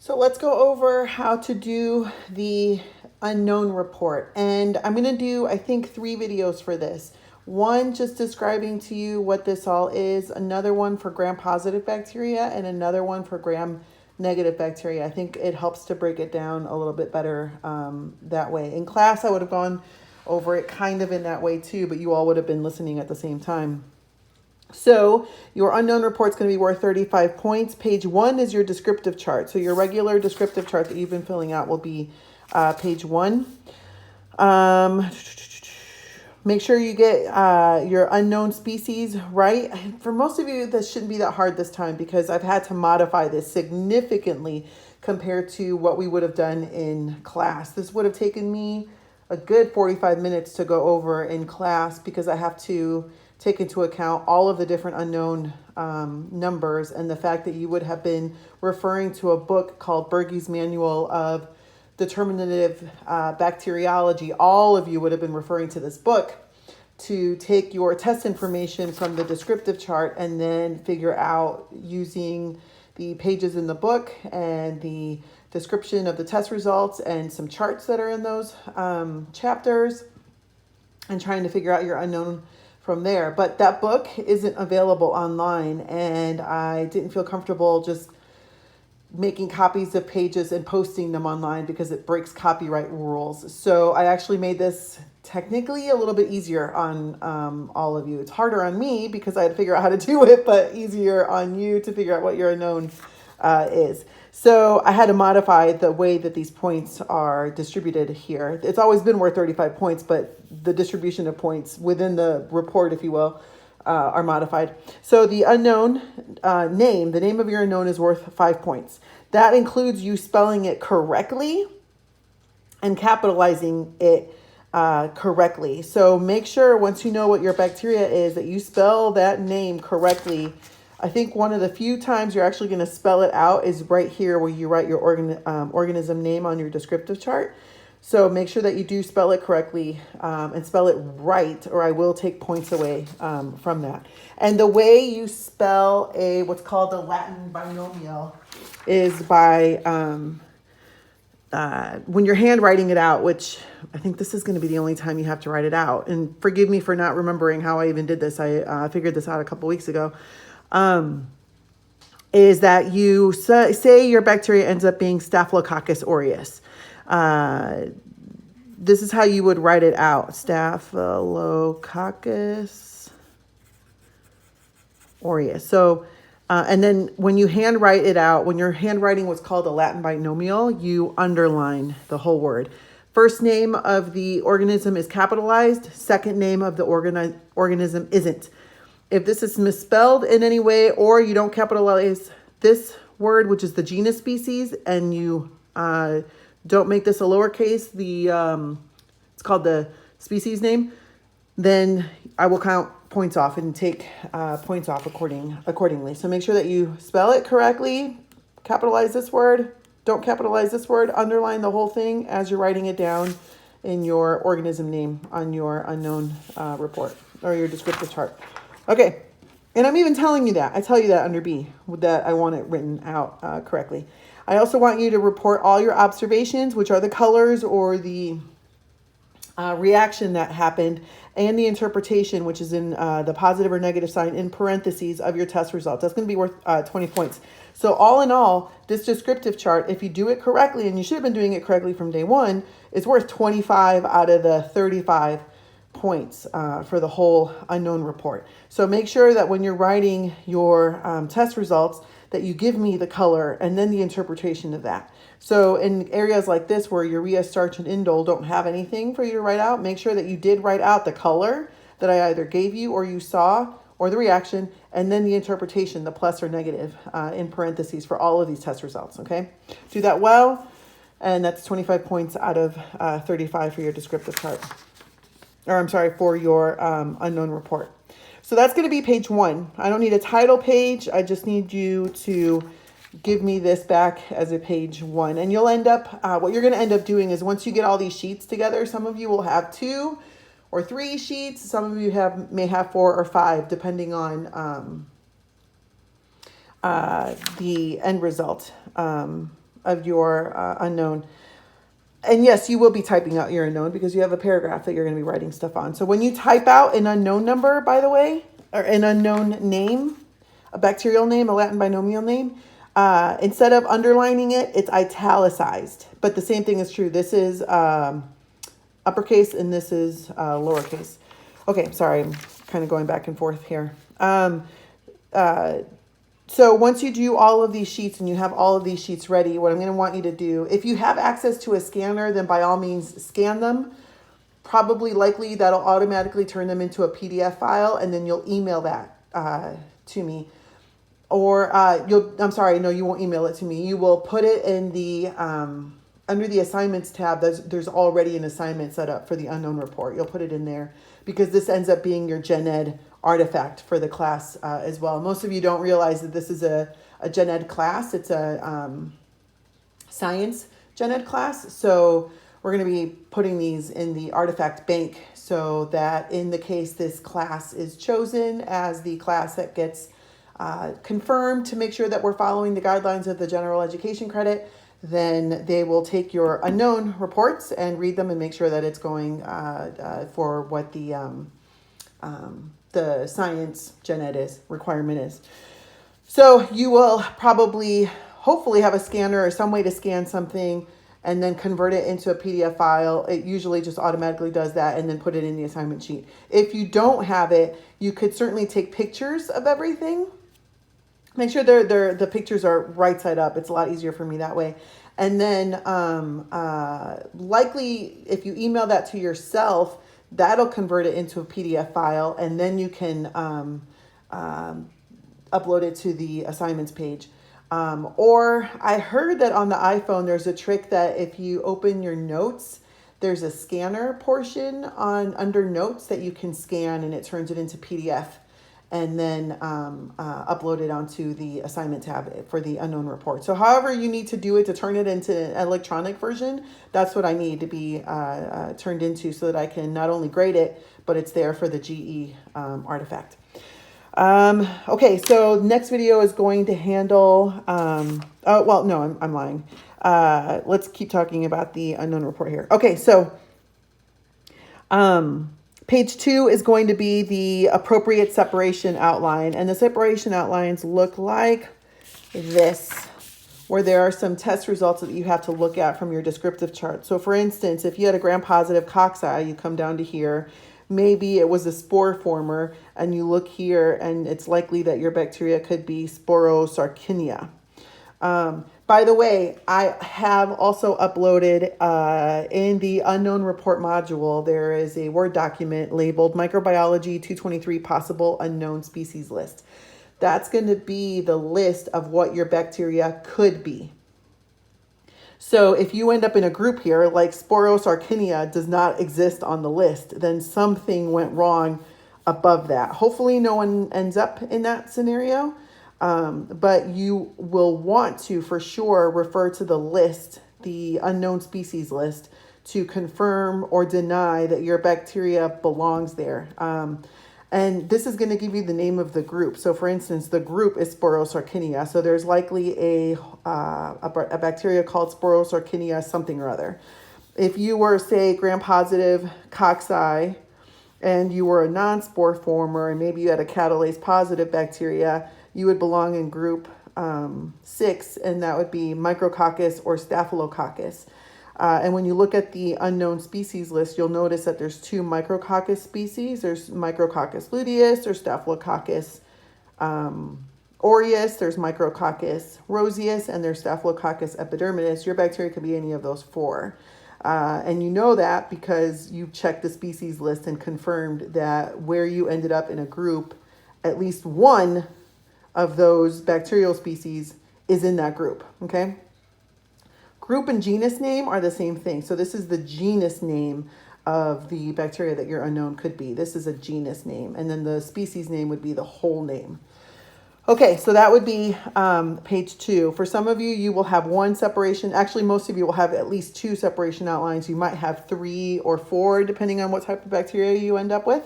So let's go over how to do the unknown report. And I'm going to do, I think, 3 videos for this. One just describing to you what this all is, another one for gram-positive bacteria, and another one for gram-negative bacteria. I think it helps to break it down a little bit better that way. In class, I would have gone over it kind of in that way too, but you all would have been listening at the same time. So your unknown report is going to be worth 35 points. Page 1 is your descriptive chart. So your regular descriptive chart that you've been filling out will be page 1. Make sure you get your unknown species right. For most of you, this shouldn't be that hard this time because I've had to modify this significantly compared to what we would have done in class. This would have taken me a good 45 minutes to go over in class because I have to take into account all of the different unknown numbers and the fact that you would have been referring to a book called Bergey's Manual of Determinative Bacteriology. All of you would have been referring to this book to take your test information from the descriptive chart and then figure out using the pages in the book and the description of the test results and some charts that are in those chapters and trying to figure out your unknown from there. But that book isn't available online, and I didn't feel comfortable just making copies of pages and posting them online because it breaks copyright rules. So I actually made this technically a little bit easier on all of you. It's harder on me because I had to figure out how to do it, but easier on you to figure out what your unknown is. So I had to modify the way that these points are distributed here. It's always been worth 35 points, but the distribution of points within the report, if you will, are modified. So the unknown name, the name of your unknown is worth 5 points. That includes you spelling it correctly and capitalizing it correctly. So make sure once you know what your bacteria is that you spell that name correctly. I think one of the few times you're actually going to spell it out is right here where you write your organism name on your descriptive chart. So make sure that you do spell it correctly and spell it right, or I will take points away from that. And the way you spell what's called a Latin binomial is by when you're handwriting it out, which I think this is going to be the only time you have to write it out. And forgive me for not remembering how I even did this. I figured this out a couple weeks ago. Is that you say your bacteria ends up being Staphylococcus aureus. This is how you would write it out. Staphylococcus aureus. So, and then when you handwrite it out, when you're handwriting what's called a Latin binomial, you underline the whole word. First name of the organism is capitalized. Second name of the organism isn't. If this is misspelled in any way or you don't capitalize this word, which is the genus species, and you don't make this a lowercase, it's called the species name, then I will count points off and take points off accordingly. So make sure that you spell it correctly, capitalize this word, don't capitalize this word, underline the whole thing as you're writing it down in your organism name on your unknown report or your descriptive chart. Okay, and I'm even telling you that. I tell you that under B, that I want it written out correctly. I also want you to report all your observations, which are the colors or the reaction that happened, and the interpretation, which is in the positive or negative sign in parentheses of your test results. That's going to be worth 20 points. So all in all, this descriptive chart, if you do it correctly, and you should have been doing it correctly from day one, is worth 25 out of the 35 points for the whole unknown report. So make sure that when you're writing your test results that you give me the color and then the interpretation of that. So in areas like this where urea, starch, and indole don't have anything for you to write out, make sure that you did write out the color that I either gave you or you saw or the reaction, and then the interpretation, the plus or negative in parentheses for all of these test results, okay? Do that well, and that's 25 points out of 35 for your descriptive chart. Or I'm sorry, for your unknown report. So that's going to be page 1. I don't need a title page. I just need you to give me this back as a page 1. And you'll end up, what you're going to end up doing is once you get all these sheets together, some of you will have 2 or 3 sheets. Some of you may have 4 or 5, depending on the end result of of your unknown. And yes, you will be typing out your unknown because you have a paragraph that you're going to be writing stuff on. So when you type out an unknown number, by the way, or an unknown name, a bacterial name, a Latin binomial name, instead of underlining it, it's italicized. But the same thing is true. This is uppercase and this is lowercase. Okay, sorry, I'm kind of going back and forth here. So once you do all of these sheets and you have all of these sheets ready, what I'm going to want you to do, if you have access to a scanner, then by all means scan them. Probably likely that'll automatically turn them into a PDF file, and then you'll email that to me. Or you won't email it to me. You will put it in the under the assignments tab. There's already an assignment set up for the unknown report. You'll put it in there because this ends up being your gen ed artifact for the class as well. Most of you don't realize that this is a gen ed class. It's a science gen ed class. So we're going to be putting these in the artifact bank so that in the case this class is chosen as the class that gets confirmed to make sure that we're following the guidelines of the general education credit, then they will take your unknown reports and read them and make sure that it's going for what the science gen ed requirement is. So you will hopefully have a scanner or some way to scan something and then convert it into a PDF file. It usually just automatically does that and then put it in the assignment sheet. If you don't have it, you could certainly take pictures of everything. Make sure the pictures are right side up. It's a lot easier for me that way. And then likely if you email that to yourself, that'll convert it into a PDF file, and then you can upload it to the assignments page. Or I heard that on the iPhone, there's a trick that if you open your notes, there's a scanner portion under notes that you can scan and it turns it into PDF and then upload it onto the assignment tab for the unknown report. So however you need to do it to turn it into an electronic version, that's what I need to be turned into so that I can not only grade it, but it's there for the GE artifact. Okay, so next video is going to handle, I'm lying. Let's keep talking about the unknown report here. Okay, so page 2 is going to be the appropriate separation outline, and the separation outlines look like this, where there are some test results that you have to look at from your descriptive chart. So for instance, if you had a gram-positive cocci, you come down to here, maybe it was a spore former, and you look here and it's likely that your bacteria could be Sporosarcinia. By the way, I have also uploaded in the unknown report module, there is a Word document labeled Microbiology 223 Possible Unknown Species List. That's going to be the list of what your bacteria could be. So if you end up in a group here, like Sporosarcinia does not exist on the list, then something went wrong above that. Hopefully no one ends up in that scenario. But you will want to, for sure, refer to the list, the unknown species list, to confirm or deny that your bacteria belongs there. And this is going to give you the name of the group. So for instance, the group is Sporosarcinia. So there's likely a bacteria called Sporosarcinia something or other. If you were, say, gram-positive cocci, and you were a non-spore former, and maybe you had a catalase positive bacteria, you would belong in group 6, and that would be Micrococcus or Staphylococcus. And when you look at the unknown species list, you'll notice that there's 2 Micrococcus species. There's Micrococcus luteus or Staphylococcus aureus. There's Micrococcus roseus, and there's Staphylococcus epidermidis. Your bacteria could be any of those 4. And you know that because you checked the species list and confirmed that where you ended up in a group, at least one of those bacterial species is in that group, okay? Group and genus name are the same thing. So this is the genus name of the bacteria that your unknown could be. This is a genus name. And then the species name would be the whole name. Okay, so that would be page 2. For some of you, you will have 1 separation. Actually, most of you will have at least 2 separation outlines. You might have 3 or 4, depending on what type of bacteria you end up with.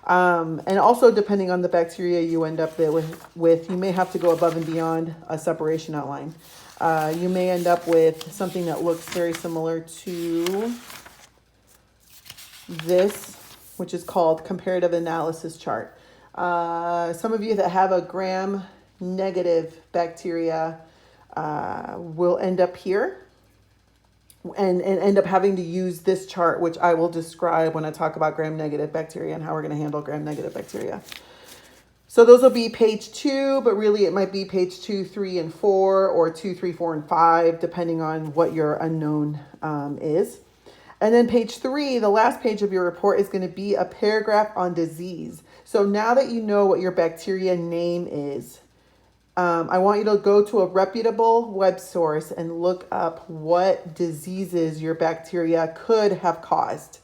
And also depending on the bacteria you end up with, you may have to go above and beyond a separation outline. You may end up with something that looks very similar to this, which is called comparative analysis chart. Some of you that have a gram-negative bacteria will end up here and end up having to use this chart, which I will describe when I talk about gram-negative bacteria and how we're going to handle gram-negative bacteria. So those will be page 2, but really it might be page 2, 3, and 4, or 2, 3, 4, and 5, depending on what your unknown is. And then page 3, the last page of your report, is going to be a paragraph on disease. So now that you know what your bacteria name is, I want you to go to a reputable web source and look up what diseases your bacteria could have caused.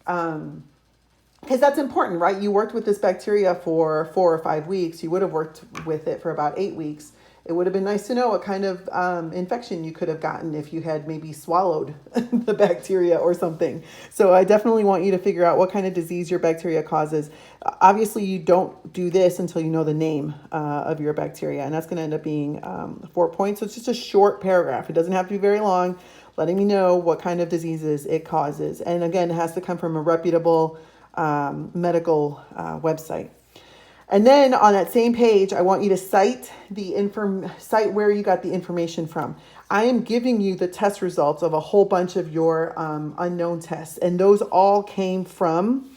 Because that's important, right? You worked with this bacteria for 4 or 5 weeks. You would have worked with it for about 8 weeks. It would have been nice to know what kind of infection you could have gotten if you had maybe swallowed the bacteria or something. So I definitely want you to figure out what kind of disease your bacteria causes. Obviously, you don't do this until you know the name of your bacteria, and that's going to end up being 4 points. So it's just a short paragraph. It doesn't have to be very long, letting me know what kind of diseases it causes. And again, it has to come from a reputable medical website. And then on that same page, I want you to cite cite where you got the information from. I am giving you the test results of a whole bunch of your unknown tests, and those all came from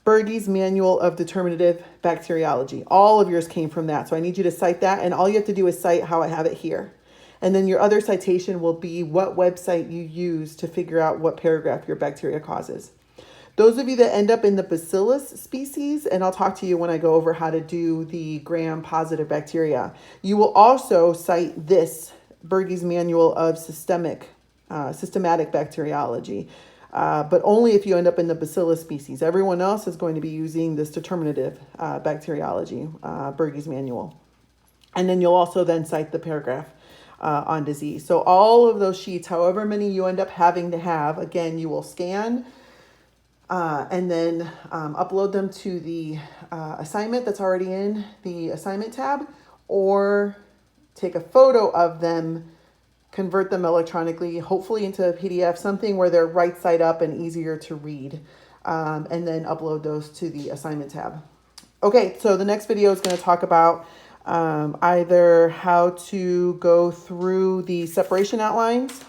Berge's Manual of Determinative Bacteriology. All of yours came from that, so I need you to cite that, and all you have to do is cite how I have it here. And then your other citation will be what website you use to figure out what paragraph your bacteria causes. Those of you that end up in the Bacillus species, and I'll talk to you when I go over how to do the gram-positive bacteria, you will also cite this, Berge's Manual of Systematic Bacteriology, but only if you end up in the Bacillus species. Everyone else is going to be using this determinative bacteriology, Berge's Manual. And then you'll also then cite the paragraph on disease. So all of those sheets, however many you end up having to have, again, you will scan and then upload them to the assignment that's already in the assignment tab, or take a photo of them, convert them electronically, hopefully into a PDF, something where they're right side up and easier to read, and then upload those to the assignment tab. Okay, so the next video is going to talk about either how to go through the separation outlines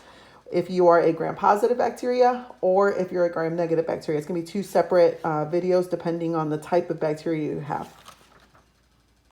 if you are a gram-positive bacteria or if you're a gram-negative bacteria. It's going to be 2 separate videos depending on the type of bacteria you have.